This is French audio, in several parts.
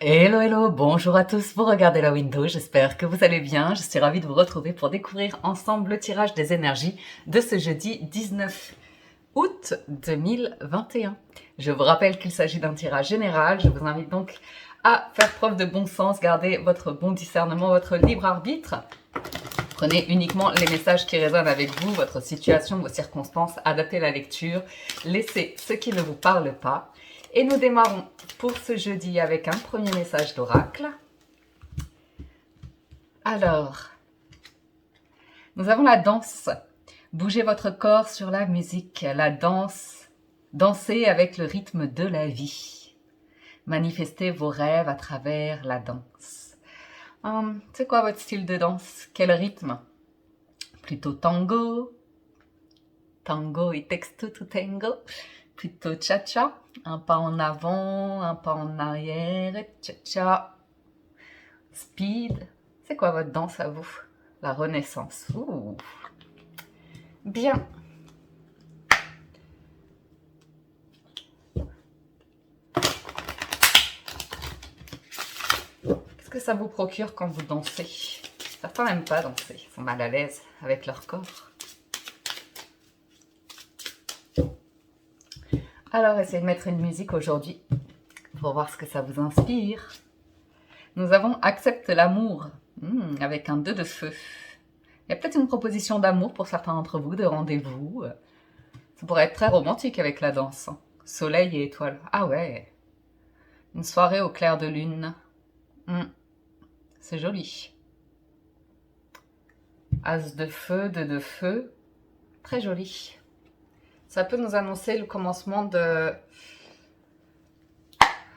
Hello, hello, bonjour à tous, vous regardez la window, j'espère que vous allez bien. Je suis ravie de vous retrouver pour découvrir ensemble le tirage des énergies de ce jeudi 19 août 2021. Je vous rappelle qu'il s'agit d'un tirage général, je vous invite donc à faire preuve de bon sens, garder votre bon discernement, votre libre arbitre. Prenez uniquement les messages qui résonnent avec vous, votre situation, vos circonstances, adaptez la lecture, laissez ce qui ne vous parle pas. Et nous démarrons pour ce jeudi avec un premier message d'oracle. Alors, nous avons la danse. Bougez votre corps sur la musique, la danse. Dansez avec le rythme de la vie. Manifestez vos rêves à travers la danse. C'est quoi votre style de danse? Quel rythme? Plutôt tango? Tango, it takes two to tango. Plutôt cha-cha, un pas en avant, un pas en arrière, cha-cha. Speed, c'est quoi votre danse à vous? La renaissance. Ouh. Bien. Qu'est-ce que ça vous procure quand vous dansez? Certains n'aiment pas danser, ils sont mal à l'aise avec leur corps. Alors, essayez de mettre une musique aujourd'hui pour voir ce que ça vous inspire. Nous avons accepte l'amour avec un 2 de feu. Il y a peut-être une proposition d'amour pour certains d'entre vous, de rendez-vous. Ça pourrait être très romantique avec la danse. Soleil et étoiles. Ah ouais. Une soirée au clair de lune. C'est joli. As de feu, 2 de feu. Très joli. Ça peut nous annoncer le commencement de...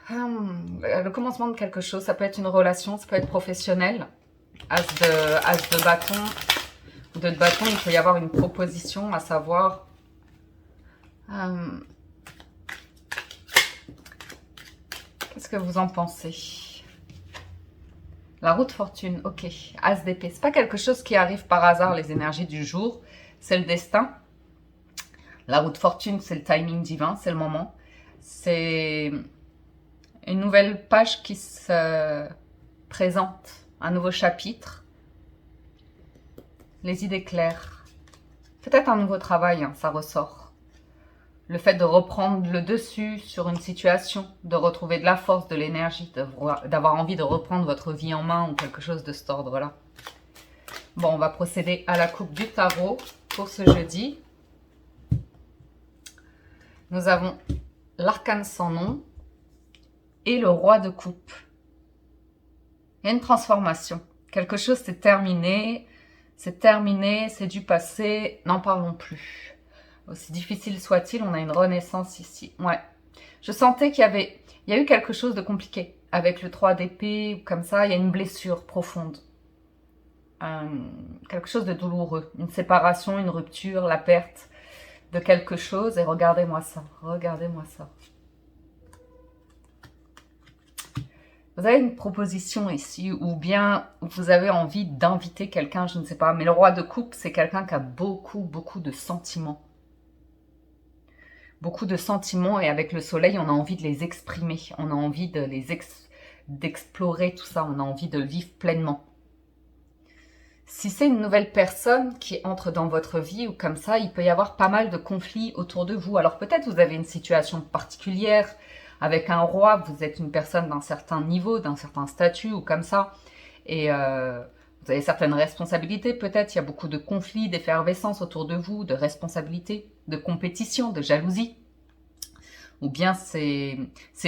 le commencement de quelque chose. Ça peut être une relation, ça peut être professionnel. As de bâton. Ou de bâton, il peut y avoir une proposition, à savoir... qu'est-ce que vous en pensez? La roue de fortune, ok. As d'épée. C'est pas quelque chose qui arrive par hasard, les énergies du jour. C'est le destin. La roue de fortune, c'est le timing divin, c'est le moment. C'est une nouvelle page qui se présente, un nouveau chapitre. Les idées claires. Peut-être un nouveau travail, ça ressort. Le fait de reprendre le dessus sur une situation, de retrouver de la force, de l'énergie, d'avoir envie de reprendre votre vie en main ou quelque chose de cet ordre-là. Bon, on va procéder à la coupe du tarot pour ce jeudi. Nous avons l'arcane sans nom et le roi de coupe. Il y a une transformation. Quelque chose c'est terminé, c'est du passé, n'en parlons plus. Aussi difficile soit-il, on a une renaissance ici. Ouais. Je sentais qu'il y a eu quelque chose de compliqué avec le 3 d'épée, comme ça, il y a une blessure profonde. Quelque chose de douloureux, une séparation, une rupture, la perte de quelque chose. Et regardez-moi ça, regardez-moi ça. Vous avez une proposition ici, ou bien vous avez envie d'inviter quelqu'un, je ne sais pas. Mais le roi de coupe, c'est quelqu'un qui a beaucoup de sentiments. Beaucoup de sentiments, et avec le soleil, on a envie de les exprimer. On a envie de d'explorer tout ça, on a envie de le vivre pleinement. Si c'est une nouvelle personne qui entre dans votre vie ou comme ça, il peut y avoir pas mal de conflits autour de vous. Alors peut-être vous avez une situation particulière avec un roi, vous êtes une personne d'un certain niveau, d'un certain statut ou comme ça. Et vous avez certaines responsabilités peut-être, il y a beaucoup de conflits, d'effervescence autour de vous, de responsabilités, de compétition, de jalousie. Ou bien c'est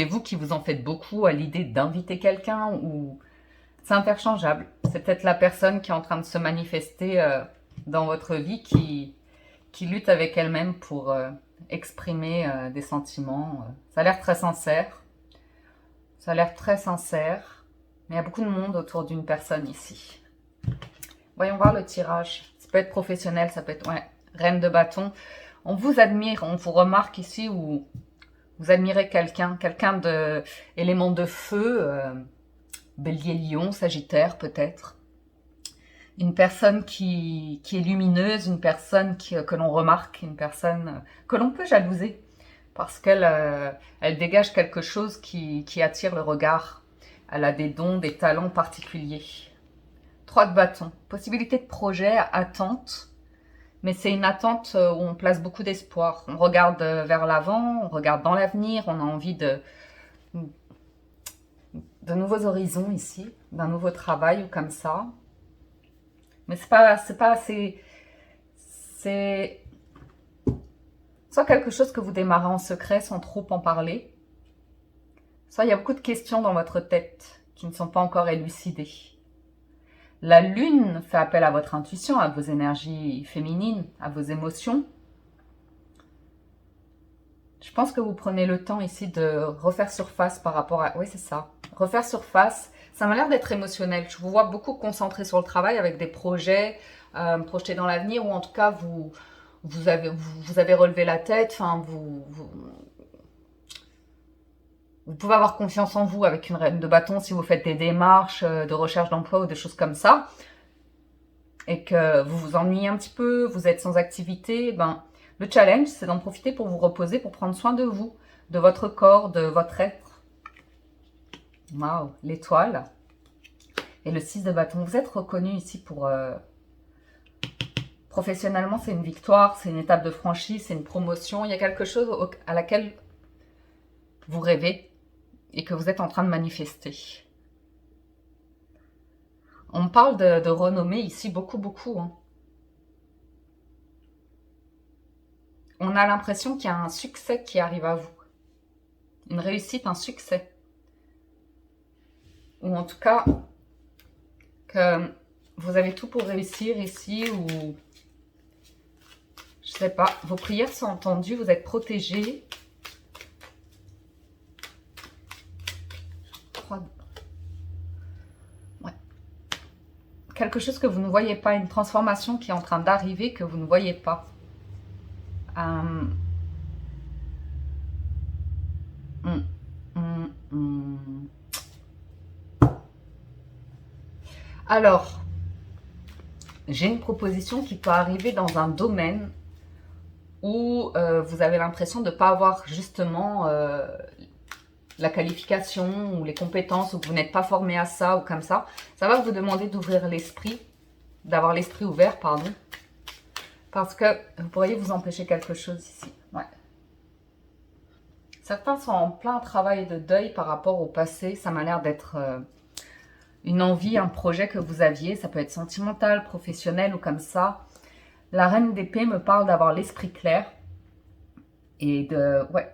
vous qui vous en faites beaucoup à l'idée d'inviter quelqu'un ou... C'est interchangeable. C'est peut-être la personne qui est en train de se manifester dans votre vie qui lutte avec elle-même pour exprimer des sentiments. Ça a l'air très sincère. Ça a l'air très sincère. Mais il y a beaucoup de monde autour d'une personne ici. Voyons voir le tirage. Ça peut être professionnel, ça peut être... Ouais, reine de bâton. On vous admire, on vous remarque ici où vous admirez quelqu'un d'élément de feu... Bélier, Lion, Sagittaire peut-être. Une personne qui est lumineuse, une personne que l'on remarque, une personne que l'on peut jalouser parce qu'elle elle dégage quelque chose qui attire le regard. Elle a des dons, des talents particuliers. 3 de bâton. Possibilité de projet, attente. Mais c'est une attente où on place beaucoup d'espoir. On regarde vers l'avant, on regarde dans l'avenir, on a envie de nouveaux horizons ici, d'un nouveau travail ou comme ça. Mais c'est pas assez. C'est soit quelque chose que vous démarrez en secret sans trop en parler, soit il y a beaucoup de questions dans votre tête qui ne sont pas encore élucidées. La lune fait appel à votre intuition, à vos énergies féminines, à vos émotions. Je pense que vous prenez le temps ici de refaire surface par rapport à... Oui, c'est ça. Refaire surface. Ça m'a l'air d'être émotionnel. Je vous vois beaucoup concentré sur le travail avec des projets projetés dans l'avenir, ou en tout cas, vous avez relevé la tête. Enfin, vous pouvez avoir confiance en vous avec une reine de bâton si vous faites des démarches de recherche d'emploi ou des choses comme ça. Et que vous vous ennuyez un petit peu, vous êtes sans activité, ben, le challenge, c'est d'en profiter pour vous reposer, pour prendre soin de vous, de votre corps, de votre être. Waouh, l'étoile. Et le 6 de bâton. Vous êtes reconnu ici pour... professionnellement, c'est une victoire, c'est une étape de franchie, c'est une promotion. Il y a quelque chose à laquelle vous rêvez et que vous êtes en train de manifester. On parle de renommée ici beaucoup, beaucoup. Hein. On a l'impression qu'il y a un succès qui arrive à vous. Une réussite, un succès. Ou en tout cas, que vous avez tout pour réussir ici, ou je sais pas, vos prières sont entendues, vous êtes protégés. Ouais. Quelque chose que vous ne voyez pas, une transformation qui est en train d'arriver que vous ne voyez pas. Alors, j'ai une proposition qui peut arriver dans un domaine où vous avez l'impression de ne pas avoir justement la qualification ou les compétences, ou que vous n'êtes pas formé à ça ou comme ça. Ça va vous demander d'ouvrir l'esprit, d'avoir l'esprit ouvert, pardon. Parce que vous pourriez vous empêcher quelque chose ici. Ouais. Certains sont en plein travail de deuil par rapport au passé. Ça m'a l'air d'être une envie, un projet que vous aviez. Ça peut être sentimental, professionnel ou comme ça. La reine d'épée me parle d'avoir l'esprit clair. Et de... Ouais.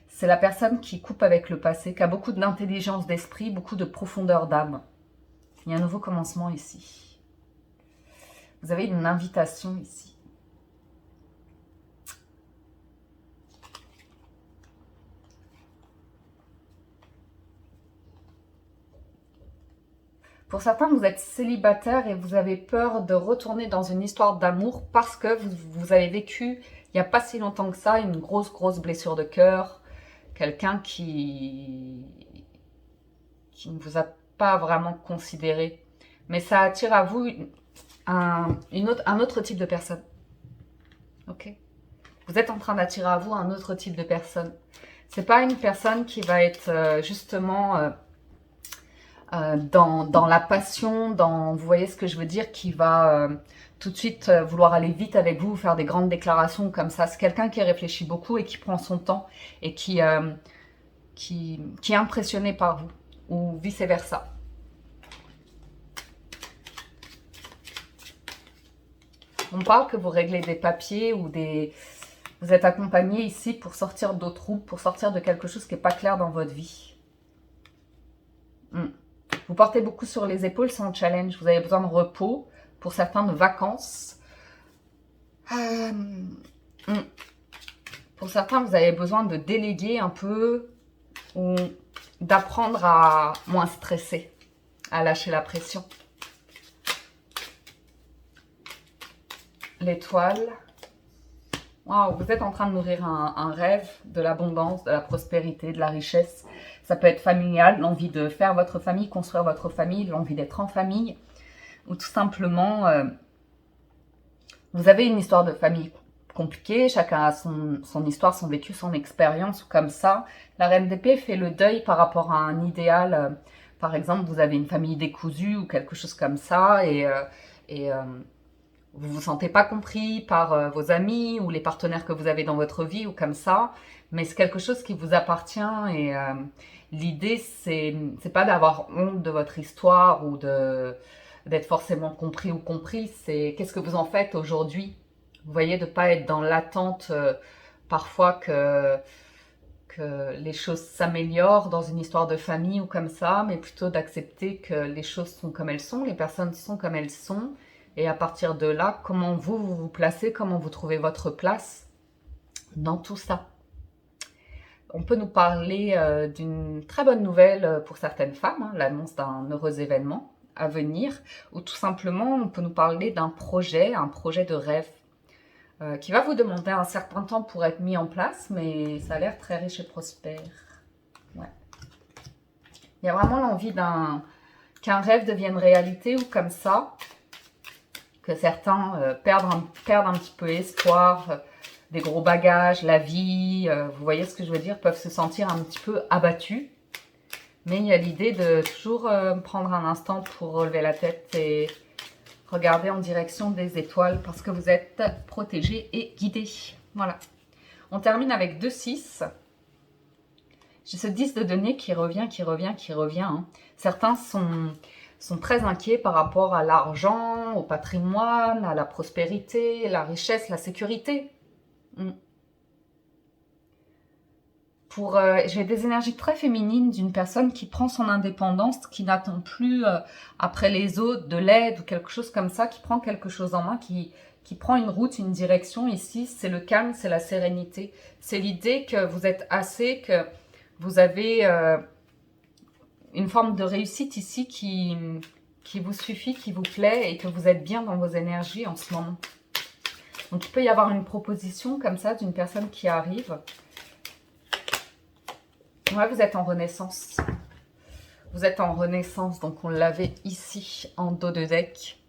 C'est la personne qui coupe avec le passé, qui a beaucoup d'intelligence d'esprit, beaucoup de profondeur d'âme. Il y a un nouveau commencement ici. Vous avez une invitation ici. Pour certains, vous êtes célibataire et vous avez peur de retourner dans une histoire d'amour parce que vous avez vécu, il n'y a pas si longtemps que ça, une grosse blessure de cœur. Quelqu'un qui ne vous a pas vraiment considéré. Mais ça attire à vous un autre type de personne. Ok. Vous êtes en train d'attirer à vous un autre type de personne. C'est pas une personne qui va être justement dans la passion, vous voyez ce que je veux dire, qui va tout de suite vouloir aller vite avec vous, faire des grandes déclarations comme ça. C'est quelqu'un qui réfléchit beaucoup et qui prend son temps et qui est impressionné par vous, ou vice-versa. On parle que vous réglez des papiers ou vous êtes accompagné ici pour sortir d'autres routes, pour sortir de quelque chose qui n'est pas clair dans votre vie. Vous portez beaucoup sur les épaules, c'est un challenge. Vous avez besoin de repos, pour certains de vacances. Pour certains, vous avez besoin de déléguer un peu ou d'apprendre à moins stresser, à lâcher la pression. L'étoile. Wow, vous êtes en train de nourrir un rêve de l'abondance, de la prospérité, de la richesse. Ça peut être familial, l'envie de faire votre famille, construire votre famille, l'envie d'être en famille. Ou tout simplement, vous avez une histoire de famille compliquée. Chacun a son histoire, son vécu, son expérience, ou comme ça. La reine d'épée fait le deuil par rapport à un idéal, Par exemple, vous avez une famille décousue ou quelque chose comme ça et vous vous sentez pas compris par vos amis ou les partenaires que vous avez dans votre vie ou comme ça, mais c'est quelque chose qui vous appartient et l'idée c'est pas d'avoir honte de votre histoire ou d'être forcément compris ou comprise, c'est qu'est-ce que vous en faites aujourd'hui. Vous voyez, de pas être dans l'attente parfois que les choses s'améliorent dans une histoire de famille ou comme ça, mais plutôt d'accepter que les choses sont comme elles sont, les personnes sont comme elles sont, et à partir de là, comment vous vous placez, comment vous trouvez votre place dans tout ça. On peut nous parler d'une très bonne nouvelle pour certaines femmes, hein, l'annonce d'un heureux événement à venir, ou tout simplement on peut nous parler d'un projet, un projet de rêve, qui va vous demander un certain temps pour être mis en place, mais ça a l'air très riche et prospère. Ouais. Il y a vraiment l'envie qu'un rêve devienne réalité ou comme ça, que certains perdent un petit peu espoir, des gros bagages, la vie, vous voyez ce que je veux dire, peuvent se sentir un petit peu abattus. Mais il y a l'idée de toujours prendre un instant pour relever la tête et regardez en direction des étoiles parce que vous êtes protégé et guidé. Voilà. On termine avec 2-6. J'ai ce 10 de denier qui revient. Hein. Certains sont très inquiets par rapport à l'argent, au patrimoine, à la prospérité, la richesse, la sécurité. J'ai des énergies très féminines d'une personne qui prend son indépendance, qui n'attend plus après les autres de l'aide ou quelque chose comme ça, qui prend quelque chose en main, qui prend une route, une direction. Ici, c'est le calme, c'est la sérénité. C'est l'idée que vous êtes assez, que vous avez une forme de réussite ici qui vous suffit, qui vous plaît et que vous êtes bien dans vos énergies en ce moment. Donc, il peut y avoir une proposition comme ça d'une personne qui arrive. Ouais, vous êtes en renaissance. Vous êtes en renaissance, donc on l'avait ici en dos de deck.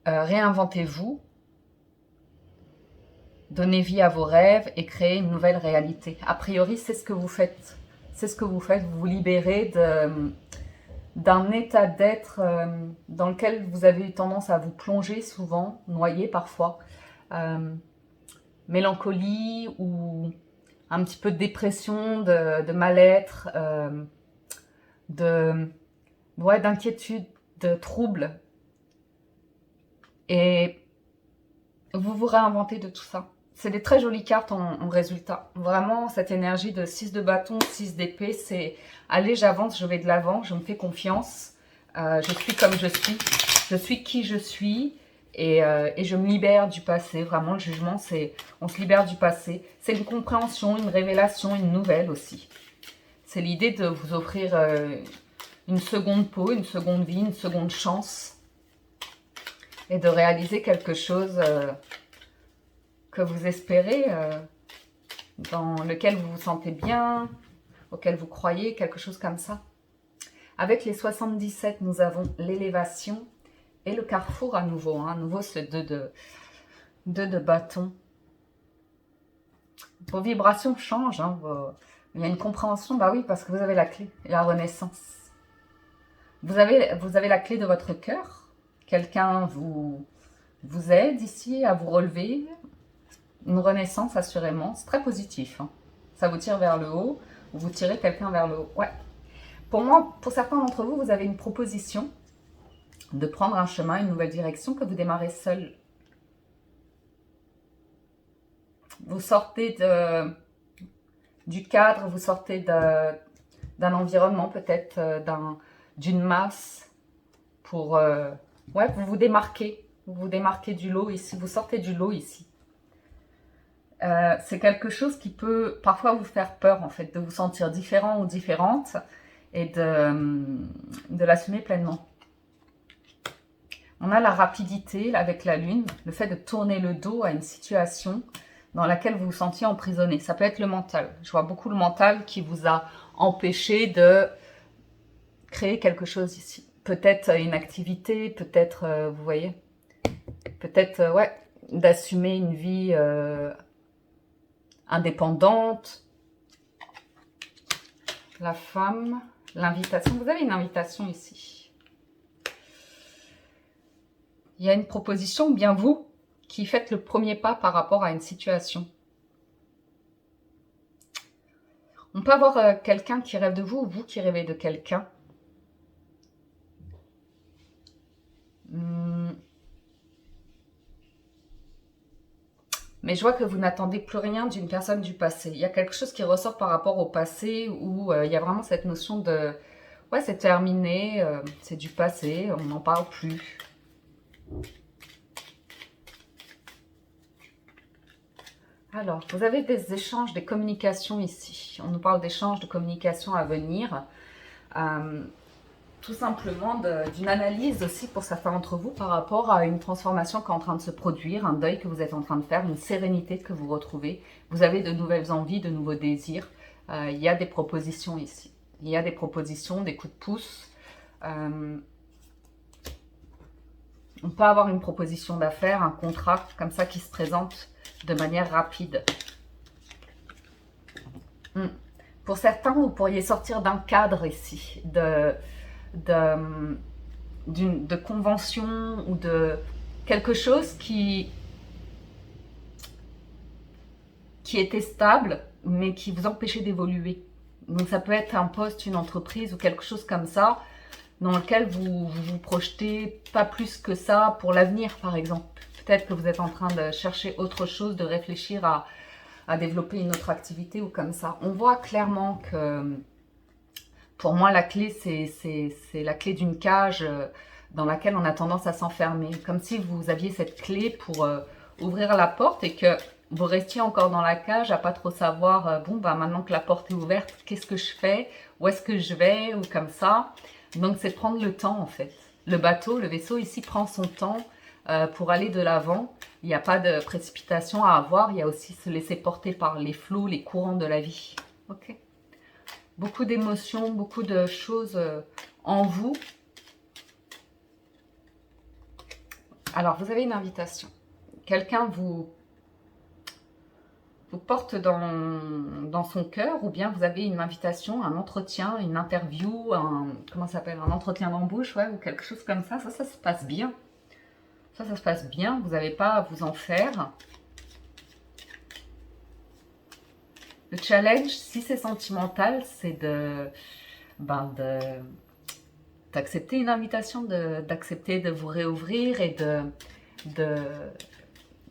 Réinventez-vous. Donnez vie à vos rêves et créez une nouvelle réalité. A priori, c'est ce que vous faites. C'est ce que vous faites. Vous vous libérez d'un état d'être dans lequel vous avez eu tendance à vous plonger souvent, noyer parfois. Mélancolie ou un petit peu de dépression, de mal-être, d'inquiétude, de trouble. Et vous vous réinventez de tout ça. C'est des très jolies cartes en résultat. Vraiment, cette énergie de 6 de bâton, 6 d'épée, c'est allez, j'avance, je vais de l'avant, je me fais confiance, je suis comme je suis qui je suis. Et je me libère du passé. Vraiment, le jugement, c'est on se libère du passé. C'est une compréhension, une révélation, une nouvelle aussi. C'est l'idée de vous offrir une seconde peau, une seconde vie, une seconde chance. Et de réaliser quelque chose que vous espérez, dans lequel vous vous sentez bien, auquel vous croyez, quelque chose comme ça. Avec les 77, nous avons l'élévation. Et le carrefour à nouveau, hein, à nouveau ce 2 de bâton. Vos vibrations changent, hein, il y a une compréhension, bah oui, parce que vous avez la clé, la renaissance. Vous avez la clé de votre cœur, quelqu'un vous aide ici à vous relever, une renaissance assurément, c'est très positif, hein. Ça vous tire vers le haut, vous tirez quelqu'un vers le haut, ouais. Pour moi, pour certains d'entre vous, vous avez une proposition de prendre un chemin, une nouvelle direction que vous démarrez seul. Vous sortez du cadre, vous sortez d'un environnement, peut-être d'une masse pour vous vous démarquez. Vous vous démarquez du lot ici, vous sortez du lot ici. C'est quelque chose qui peut parfois vous faire peur en fait, de vous sentir différent ou différente et de l'assumer pleinement. On a la rapidité avec la lune, le fait de tourner le dos à une situation dans laquelle vous vous sentiez emprisonné. Ça peut être le mental. Je vois beaucoup le mental qui vous a empêché de créer quelque chose ici. Peut-être une activité, peut-être, vous voyez, peut-être, d'assumer une vie indépendante. La femme, l'invitation. Vous avez une invitation ici. Il y a une proposition, ou bien vous, qui faites le premier pas par rapport à une situation. On peut avoir quelqu'un qui rêve de vous, ou vous qui rêvez de quelqu'un. Mais je vois que vous n'attendez plus rien d'une personne du passé. Il y a quelque chose qui ressort par rapport au passé où il y a vraiment cette notion de... Ouais, c'est terminé, c'est du passé, on n'en parle plus. Alors, vous avez des échanges, des communications ici. On nous parle d'échanges, de communications à venir. Tout simplement d'une analyse aussi pour certains d'entre vous par rapport à une transformation qui est en train de se produire, un deuil que vous êtes en train de faire, une sérénité que vous retrouvez. Vous avez de nouvelles envies, de nouveaux désirs. Il y a des propositions ici. Il y a des propositions, des coups de pouce. On peut avoir une proposition d'affaires, un contrat comme ça qui se présente de manière rapide. Pour certains, vous pourriez sortir d'un cadre ici, de convention ou de quelque chose qui était stable, mais qui vous empêchait d'évoluer. Donc ça peut être un poste, une entreprise ou quelque chose comme ça, dans lequel vous vous projetez pas plus que ça pour l'avenir, par exemple. Peut-être que vous êtes en train de chercher autre chose, de réfléchir à développer une autre activité ou comme ça. On voit clairement que, pour moi, la clé, c'est la clé d'une cage dans laquelle on a tendance à s'enfermer. Comme si vous aviez cette clé pour ouvrir la porte et que vous restiez encore dans la cage à pas trop savoir, bon, bah, maintenant que la porte est ouverte, qu'est-ce que je fais? Où est-ce que je vais? Ou comme ça. Donc, c'est prendre le temps, en fait. Le bateau, le vaisseau, ici, prend son temps pour aller de l'avant. Il n'y a pas de précipitation à avoir. Il y a aussi se laisser porter par les flots, les courants de la vie. Ok. Beaucoup d'émotions, beaucoup de choses en vous. Alors, vous avez une invitation. Quelqu'un vous porte dans son cœur, ou bien vous avez une invitation, un entretien, une interview, comment ça s'appelle, un entretien d'embauche, ouais, ou quelque chose comme ça. Ça se passe bien. Ça se passe bien. Vous n'avez pas à vous en faire. Le challenge, si c'est sentimental, c'est d'accepter une invitation, d'accepter de vous réouvrir et de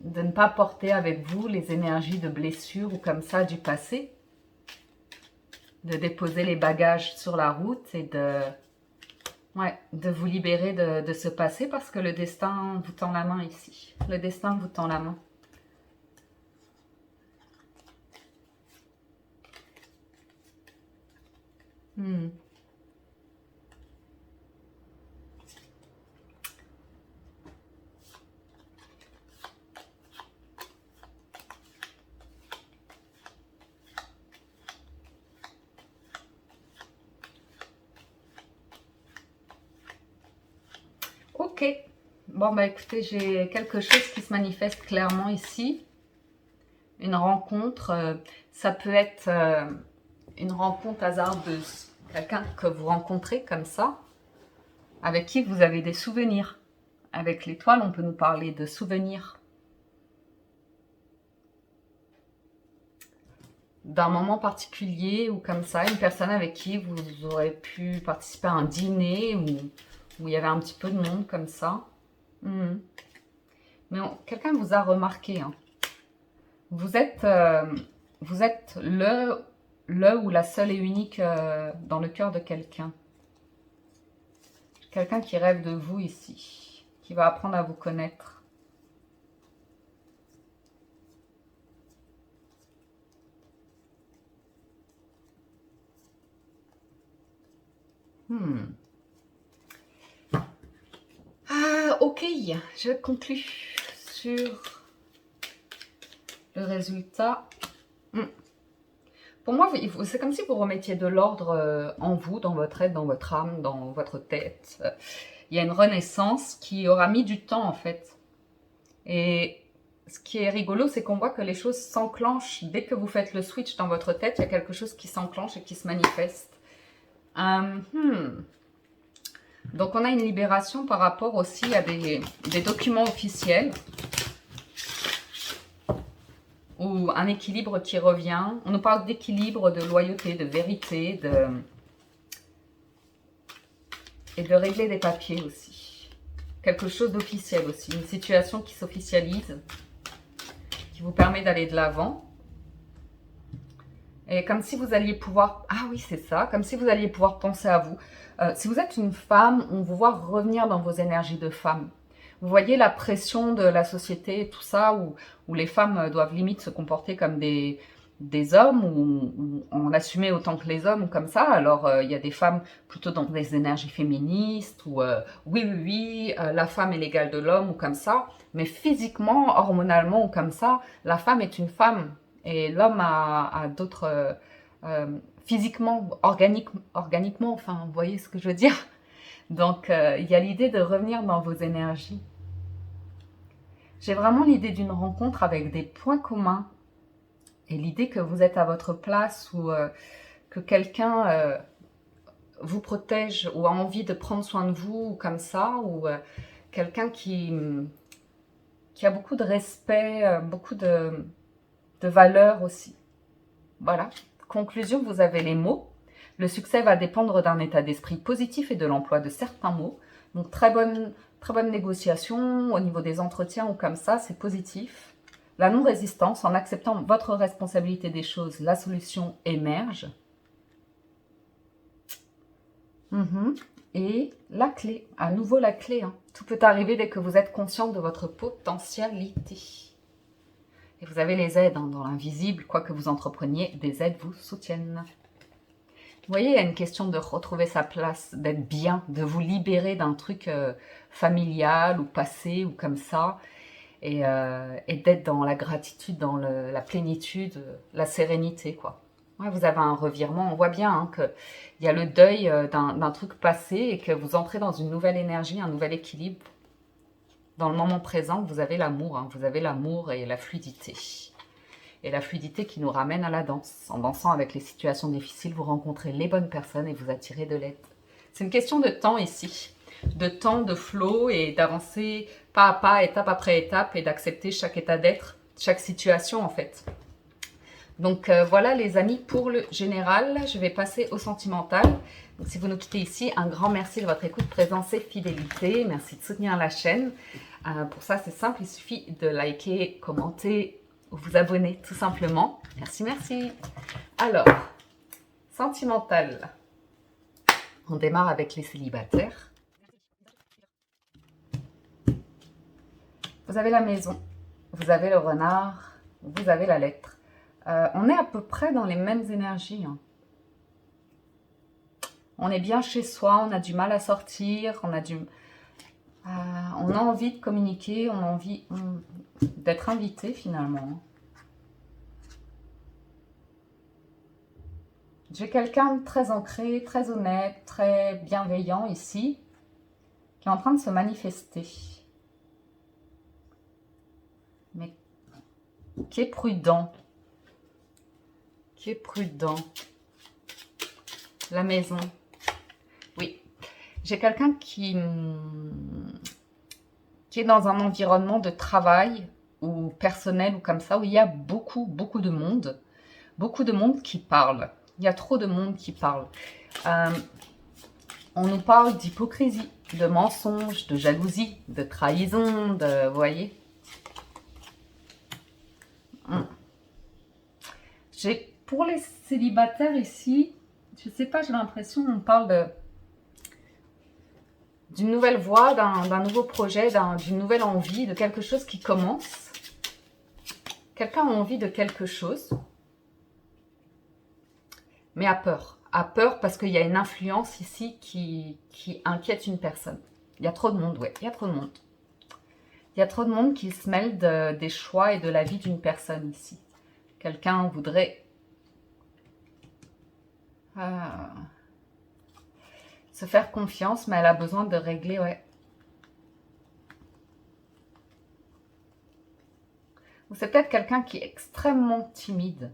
ne pas porter avec vous les énergies de blessures ou comme ça du passé. De déposer les bagages sur la route et de vous libérer de ce passé parce que le destin vous tend la main ici. Le destin vous tend la main. Ok. Bon, bah écoutez, j'ai quelque chose qui se manifeste clairement ici. Une rencontre. Ça peut être une rencontre hasardeuse. Quelqu'un que vous rencontrez comme ça, avec qui vous avez des souvenirs. Avec l'étoile, on peut nous parler de souvenirs. D'un moment particulier ou comme ça, une personne avec qui vous aurez pu participer à un dîner où il y avait un petit peu de monde comme ça. Mais quelqu'un vous a remarqué. Hein. Vous êtes le ou la seule et unique dans le cœur de quelqu'un. Quelqu'un qui rêve de vous ici, qui va apprendre à vous connaître. Ok, je conclue sur le résultat. Pour moi, c'est comme si vous remettiez de l'ordre en vous, dans votre être, dans votre âme, dans votre tête. Il y a une renaissance qui aura mis du temps, en fait. Et ce qui est rigolo, c'est qu'on voit que les choses s'enclenchent. Dès que vous faites le switch dans votre tête, il y a quelque chose qui s'enclenche et qui se manifeste. Hmm. Donc, on a une libération par rapport aussi à des documents officiels ou un équilibre qui revient. On nous parle d'équilibre, de loyauté, de vérité, et de régler des papiers aussi. Quelque chose d'officiel aussi, une situation qui s'officialise, qui vous permet d'aller de l'avant. Et comme si vous alliez pouvoir... Ah oui, c'est ça, comme si vous alliez pouvoir penser à vous. Si vous êtes une femme, on vous voit revenir dans vos énergies de femme. Vous voyez la pression de la société, tout ça, où les femmes doivent limite se comporter comme des hommes, ou en assumer autant que les hommes, ou comme ça. Alors, il y a des femmes plutôt dans des énergies féministes, ou oui, la femme est l'égale de l'homme, ou comme ça. Mais physiquement, hormonalement, ou comme ça, la femme est une femme. Et l'homme a d'autres... physiquement, organiquement, enfin, vous voyez ce que je veux dire? Donc, il y a l'idée de revenir dans vos énergies. J'ai vraiment l'idée d'une rencontre avec des points communs et l'idée que vous êtes à votre place ou que quelqu'un vous protège ou a envie de prendre soin de vous ou comme ça, ou quelqu'un qui a beaucoup de respect, beaucoup de valeur aussi. Voilà. Conclusion, vous avez les mots. Le succès va dépendre d'un état d'esprit positif et de l'emploi de certains mots. Donc, très bonne négociation au niveau des entretiens ou comme ça, c'est positif. La non-résistance, en acceptant votre responsabilité des choses, la solution émerge. Et la clé, à nouveau la clé. Tout peut arriver dès que vous êtes conscient de votre potentialité. Et vous avez les aides dans l'invisible, quoi que vous entrepreniez, des aides vous soutiennent. Vous voyez, il y a une question de retrouver sa place, d'être bien, de vous libérer d'un truc familial ou passé ou comme ça, et d'être dans la gratitude, dans la plénitude, la sérénité, quoi. Ouais, vous avez un revirement, on voit bien qu'il y a le deuil d'un truc passé et que vous entrez dans une nouvelle énergie, un nouvel équilibre. Dans le moment présent, vous avez l'amour, vous avez l'amour et la fluidité. Et la fluidité qui nous ramène à la danse. En dansant avec les situations difficiles, vous rencontrez les bonnes personnes et vous attirez de l'aide. C'est une question de temps ici, de temps, de flow et d'avancer pas à pas, étape après étape et d'accepter chaque état d'être, chaque situation en fait. Donc voilà les amis pour le général. Je vais passer au sentimental. Donc, si vous nous quittez ici, un grand merci de votre écoute, présence et fidélité. Merci de soutenir la chaîne. Pour ça, c'est simple, il suffit de liker, commenter, vous abonner tout simplement. Merci, merci. Alors, sentimental. On démarre avec les célibataires. Vous avez la maison, vous avez le renard, vous avez la lettre. On est à peu près dans les mêmes énergies. On est bien chez soi, on a du mal à sortir, on a envie de communiquer, on a envie d'être invité finalement. J'ai quelqu'un de très ancré, très honnête, très bienveillant ici, qui est en train de se manifester. Mais qui est prudent. Qui est prudent. La maison. Oui. J'ai quelqu'un qui est dans un environnement de travail ou personnel ou comme ça, où il y a beaucoup de monde. Beaucoup de monde qui parle. Il y a trop de monde qui parle. On nous parle d'hypocrisie, de mensonge, de jalousie, de trahison, vous voyez. Pour les célibataires ici, je sais pas, j'ai l'impression qu'on parle d'une nouvelle voie, d'un nouveau projet, d'une nouvelle envie, de quelque chose qui commence. Quelqu'un a envie de quelque chose, mais a peur. A peur parce qu'il y a une influence ici qui inquiète une personne. Il y a trop de monde, ouais, il y a trop de monde. Il y a trop de monde qui se mêle des choix et de la vie d'une personne ici. Quelqu'un voudrait se faire confiance, mais elle a besoin de régler, ouais. Ou c'est peut-être quelqu'un qui est extrêmement timide,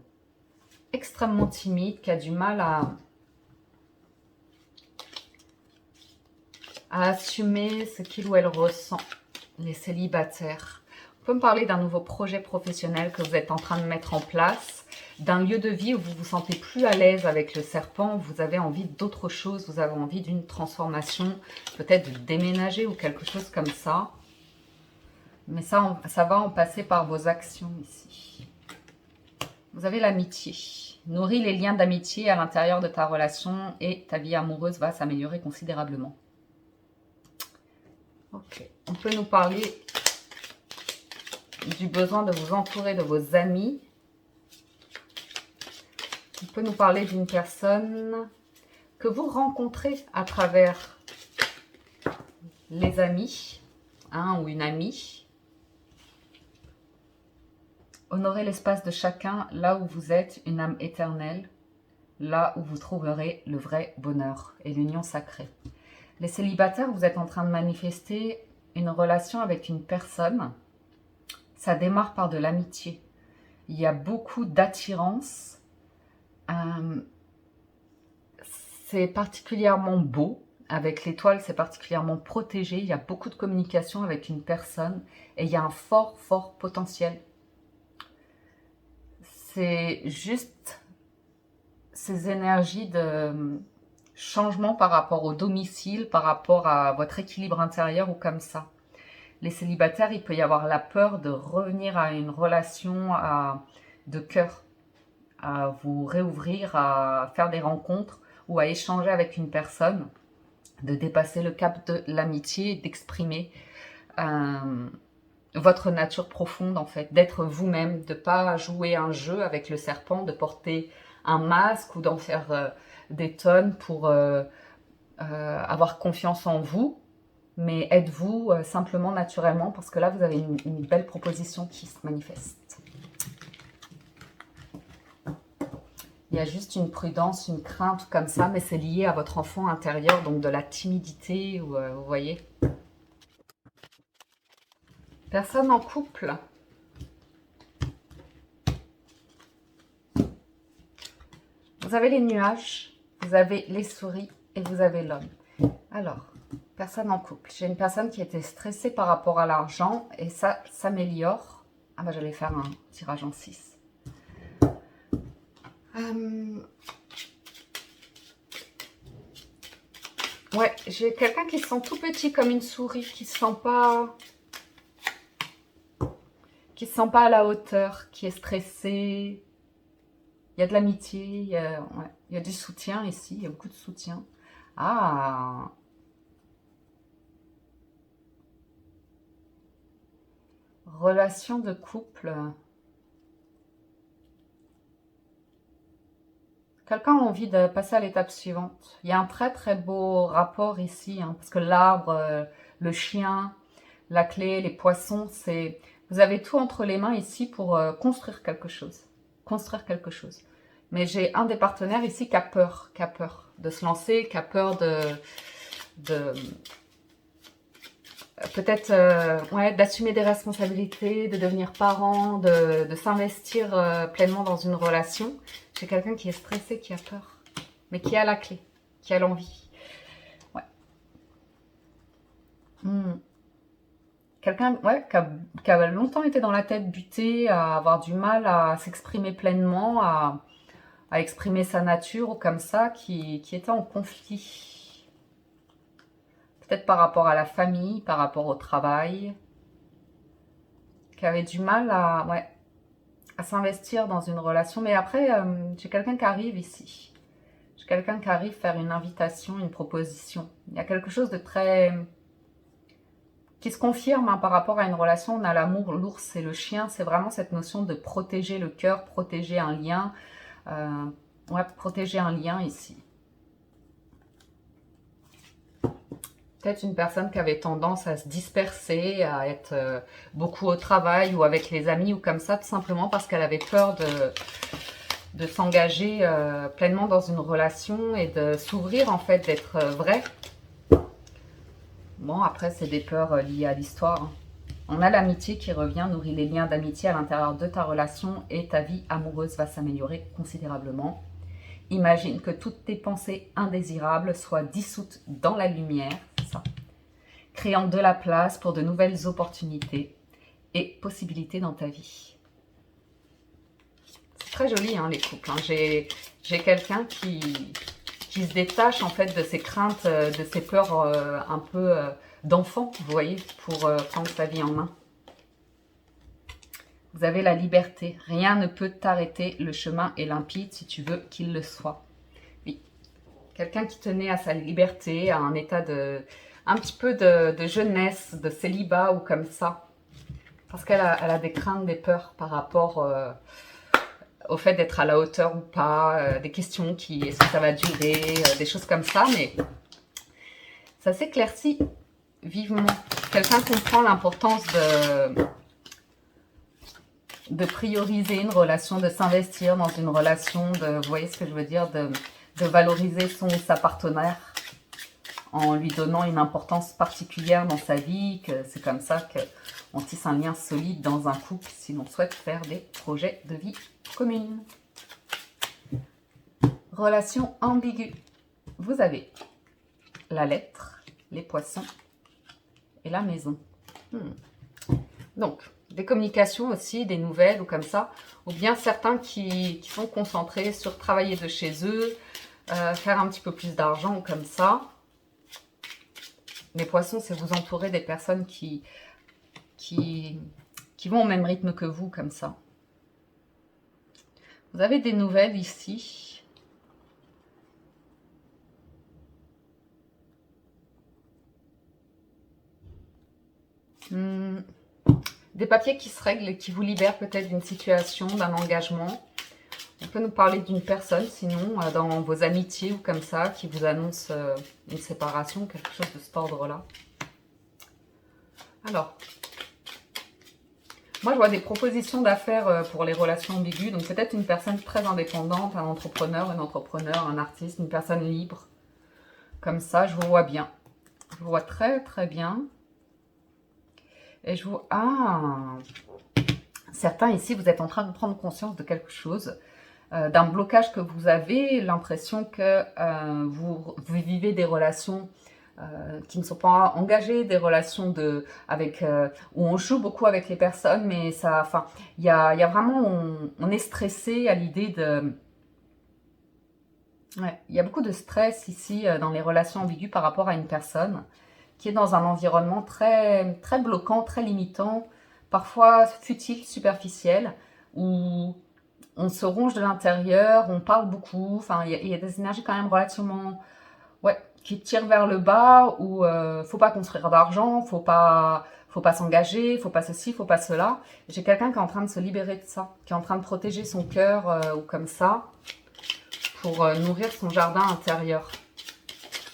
qui a du mal à assumer ce qu'il ou elle ressent, les célibataires. On peut me parler d'un nouveau projet professionnel que vous êtes en train de mettre en place, d'un lieu de vie où vous vous sentez plus à l'aise avec le serpent, vous avez envie d'autre chose, vous avez envie d'une transformation, peut-être de déménager ou quelque chose comme ça. Mais ça va en passer par vos actions ici. Vous avez l'amitié. Nourris les liens d'amitié à l'intérieur de ta relation et ta vie amoureuse va s'améliorer considérablement. Ok, on peut nous parler du besoin de vous entourer de vos amis. On peut nous parler d'une personne que vous rencontrez à travers les amis, un ou une amie. Honorez l'espace de chacun là où vous êtes, une âme éternelle, là où vous trouverez le vrai bonheur et l'union sacrée. Les célibataires, vous êtes en train de manifester une relation avec une personne. Ça démarre par de l'amitié. Il y a beaucoup d'attirance. C'est particulièrement beau. Avec l'étoile, c'est particulièrement protégé. Il y a beaucoup de communication avec une personne et il y a un fort, fort potentiel. C'est juste ces énergies de changement par rapport au domicile, par rapport à votre équilibre intérieur ou comme ça. Les célibataires, il peut y avoir la peur de revenir à une relation de cœur, à vous réouvrir, à faire des rencontres ou à échanger avec une personne, de dépasser le cap de l'amitié, d'exprimer votre nature profonde en fait, d'être vous-même, de ne pas jouer un jeu avec le serpent, de porter un masque ou d'en faire des tonnes pour avoir confiance en vous, mais êtes-vous simplement naturellement parce que là vous avez une belle proposition qui se manifeste. Il y a juste une prudence, une crainte comme ça, mais c'est lié à votre enfant intérieur, donc de la timidité, vous voyez. Personne en couple. Vous avez les nuages, vous avez les souris et vous avez l'homme. Alors, personne en couple. J'ai une personne qui était stressée par rapport à l'argent et ça s'améliore. Ah bah j'allais faire un tirage en 6. Ouais, j'ai quelqu'un qui se sent tout petit comme une souris, qui se sent pas à la hauteur, qui est stressé. Il y a de l'amitié, il y a du soutien ici, il y a beaucoup de soutien. Ah, relation de couple. Quelqu'un a envie de passer à l'étape suivante. Il y a un très très beau rapport ici, hein, parce que l'arbre, le chien, la clé, les poissons, c'est... Vous avez tout entre les mains ici pour construire quelque chose. Construire quelque chose. Mais j'ai un des partenaires ici qui a peur de se lancer, qui a peur peut-être d'assumer des responsabilités, de devenir parent, de s'investir pleinement dans une relation. J'ai quelqu'un qui est stressé, qui a peur, mais qui a la clé, qui a l'envie. Ouais. Quelqu'un qui a longtemps été dans la tête butée, à avoir du mal à s'exprimer pleinement, à exprimer sa nature ou comme ça, qui était en conflit. Peut-être par rapport à la famille, par rapport au travail, qui avait du mal à s'investir dans une relation. Mais après, j'ai quelqu'un qui arrive ici. J'ai quelqu'un qui arrive faire une invitation, une proposition. Il y a quelque chose de très... qui se confirme par rapport à une relation. On a l'amour, l'ours et le chien. C'est vraiment cette notion de protéger le cœur, protéger un lien. Protéger un lien ici. Peut-être une personne qui avait tendance à se disperser, à être beaucoup au travail ou avec les amis ou comme ça, tout simplement parce qu'elle avait peur de s'engager pleinement dans une relation et de s'ouvrir en fait, d'être vraie. Bon, après, c'est des peurs liées à l'histoire. Hein. On a l'amitié qui revient, nourrit les liens d'amitié à l'intérieur de ta relation et ta vie amoureuse va s'améliorer considérablement. Imagine que toutes tes pensées indésirables soient dissoutes dans la lumière, c'est ça. créant de la place pour de nouvelles opportunités et possibilités dans ta vie. C'est très joli, hein, les couples. Hein. J'ai quelqu'un qui se détache en fait de ses craintes, de ses peurs un peu d'enfant, vous voyez, pour prendre sa vie en main. Vous avez la liberté. Rien ne peut t'arrêter. Le chemin est limpide si tu veux qu'il le soit. Oui. Quelqu'un qui tenait à sa liberté, à un état de... un petit peu de jeunesse, de célibat ou comme ça. Parce qu'elle a des craintes, des peurs par rapport au fait d'être à la hauteur ou pas, des questions qui, est-ce que ça va durer, des choses comme ça. Mais ça s'éclaircit vivement. Quelqu'un comprend l'importance de prioriser une relation, de s'investir dans une relation, vous voyez ce que je veux dire, de valoriser sa partenaire en lui donnant une importance particulière dans sa vie, que c'est comme ça qu'on tisse un lien solide dans un couple si l'on souhaite faire des projets de vie commune. Relation ambiguë. Vous avez la lettre, les poissons et la maison. Donc, des communications aussi, des nouvelles ou comme ça, ou bien certains qui sont concentrés sur travailler de chez eux, faire un petit peu plus d'argent ou comme ça. Les poissons, c'est vous entourer des personnes qui vont au même rythme que vous, comme ça. Vous avez des nouvelles ici. Des papiers qui se règlent et qui vous libèrent peut-être d'une situation, d'un engagement. On peut nous parler d'une personne, sinon, dans vos amitiés ou comme ça, qui vous annonce une séparation, quelque chose de cet ordre-là. Alors, moi, je vois des propositions d'affaires pour les relations ambiguës. Donc, peut-être une personne très indépendante, un entrepreneur, un artiste, une personne libre. Comme ça, je vous vois bien. Je vous vois très, très bien. Et je vous... Ah! Certains ici, vous êtes en train de prendre conscience de quelque chose, d'un blocage que vous avez, l'impression que vous vivez des relations qui ne sont pas engagées, des relations où on joue beaucoup avec les personnes, mais ça, enfin, il y a vraiment, on est stressé à l'idée de... Ouais, il y a beaucoup de stress ici dans les relations ambiguës par rapport à une personne qui est dans un environnement très, très bloquant, très limitant, parfois futile, superficiel, où on se ronge de l'intérieur, on parle beaucoup, enfin, il y a des énergies quand même relativement, ouais, qui tirent vers le bas, où faut pas construire d'argent, faut pas s'engager, faut pas ceci, faut pas cela. J'ai quelqu'un qui est en train de se libérer de ça, qui est en train de protéger son cœur, ou comme ça, pour nourrir son jardin intérieur.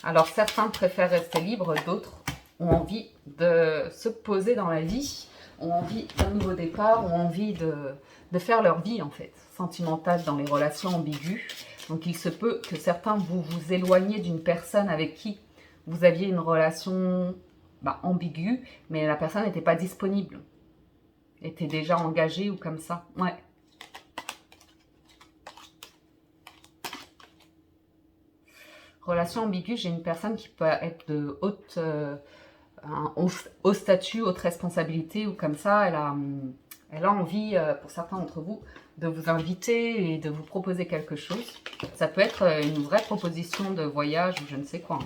Alors, certains préfèrent rester libres, d'autres ont envie de se poser dans la vie, ont envie d'un nouveau départ, ont envie de faire leur vie, en fait, sentimentale dans les relations ambiguës. Donc, il se peut que certains vous éloignez d'une personne avec qui vous aviez une relation ambiguë, mais la personne n'était pas disponible, était déjà engagée ou comme ça. Ouais. Relation ambiguë, j'ai une personne qui peut être de haut statut, haute responsabilité ou comme ça. Elle a envie, pour certains d'entre vous, de vous inviter et de vous proposer quelque chose. Ça peut être une vraie proposition de voyage ou je ne sais quoi.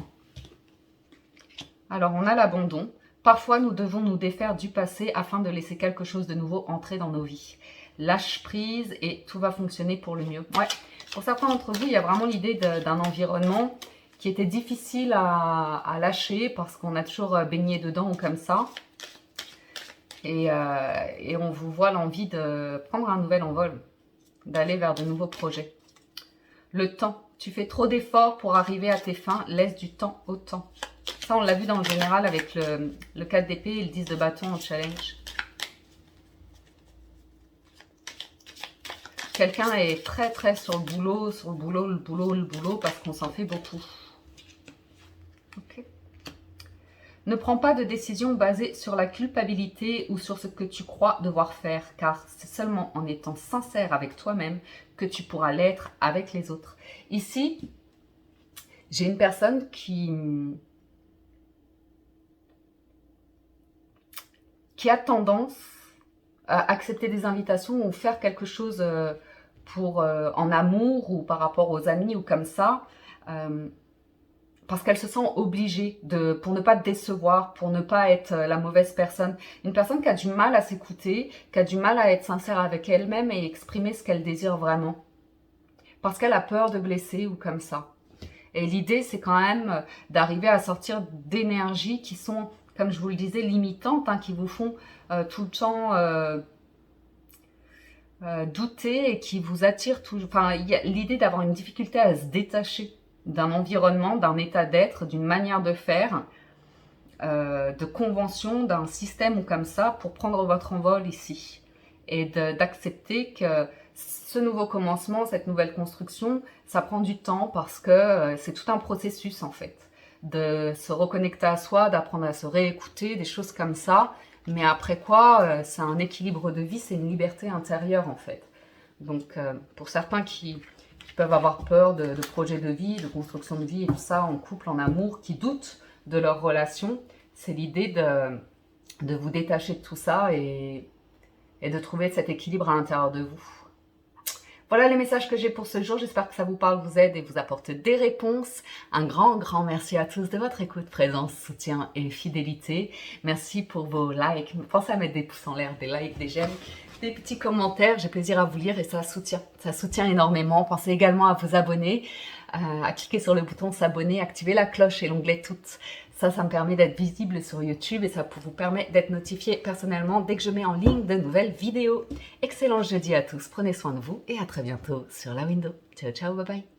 Alors, on a l'abandon. Parfois, nous devons nous défaire du passé afin de laisser quelque chose de nouveau entrer dans nos vies. Lâche prise et tout va fonctionner pour le mieux. Ouais. Pour certains d'entre vous, il y a vraiment l'idée d'un environnement qui était difficile à lâcher parce qu'on a toujours baigné dedans ou comme ça. Et on vous voit l'envie de prendre un nouvel envol, d'aller vers de nouveaux projets. Le temps. Tu fais trop d'efforts pour arriver à tes fins, laisse du temps au temps. Ça, on l'a vu dans le général avec le 4 d'épée et le 10 de bâton en challenge. Quelqu'un est très très sur le boulot, parce qu'on s'en fait beaucoup. Ok. Ne prends pas de décision basée sur la culpabilité ou sur ce que tu crois devoir faire, car c'est seulement en étant sincère avec toi-même que tu pourras l'être avec les autres. Ici, j'ai une personne qui qui a tendance à accepter des invitations ou faire quelque chose en amour ou par rapport aux amis ou comme ça, parce qu'elle se sent obligée pour ne pas décevoir, pour ne pas être la mauvaise personne. Une personne qui a du mal à s'écouter, qui a du mal à être sincère avec elle-même et exprimer ce qu'elle désire vraiment. Parce qu'elle a peur de blesser ou comme ça. Et l'idée, c'est quand même d'arriver à sortir d'énergies qui sont, comme je vous le disais, limitantes, hein, qui vous font tout le temps douter et qui vous attirent toujours. Enfin, il y a l'idée d'avoir une difficulté à se détacher d'un environnement, d'un état d'être, d'une manière de faire, de convention, d'un système ou comme ça, pour prendre votre envol ici. Et d'accepter que ce nouveau commencement, cette nouvelle construction, ça prend du temps parce que c'est tout un processus en fait. De se reconnecter à soi, d'apprendre à se réécouter, des choses comme ça. Mais après quoi, c'est un équilibre de vie, c'est une liberté intérieure en fait. Donc pour certains qui peuvent avoir peur de projets de vie, de construction de vie et tout ça en couple, en amour, qui doutent de leur relation, c'est l'idée de vous détacher de tout ça et de trouver cet équilibre à l'intérieur de vous. Voilà les messages que j'ai pour ce jour. J'espère que ça vous parle, vous aide et vous apporte des réponses. Un grand merci à tous de votre écoute, présence, soutien et fidélité. Merci pour vos likes. Pensez à mettre des pouces en l'air, des likes, des j'aime, des petits commentaires. J'ai plaisir à vous lire et ça soutient énormément. Pensez également à vous abonner, à cliquer sur le bouton s'abonner, activer la cloche et l'onglet toutes. Ça me permet d'être visible sur YouTube et ça vous permet d'être notifié personnellement dès que je mets en ligne de nouvelles vidéos. Excellent jeudi à tous, prenez soin de vous et à très bientôt sur La Window. Ciao, ciao, bye bye.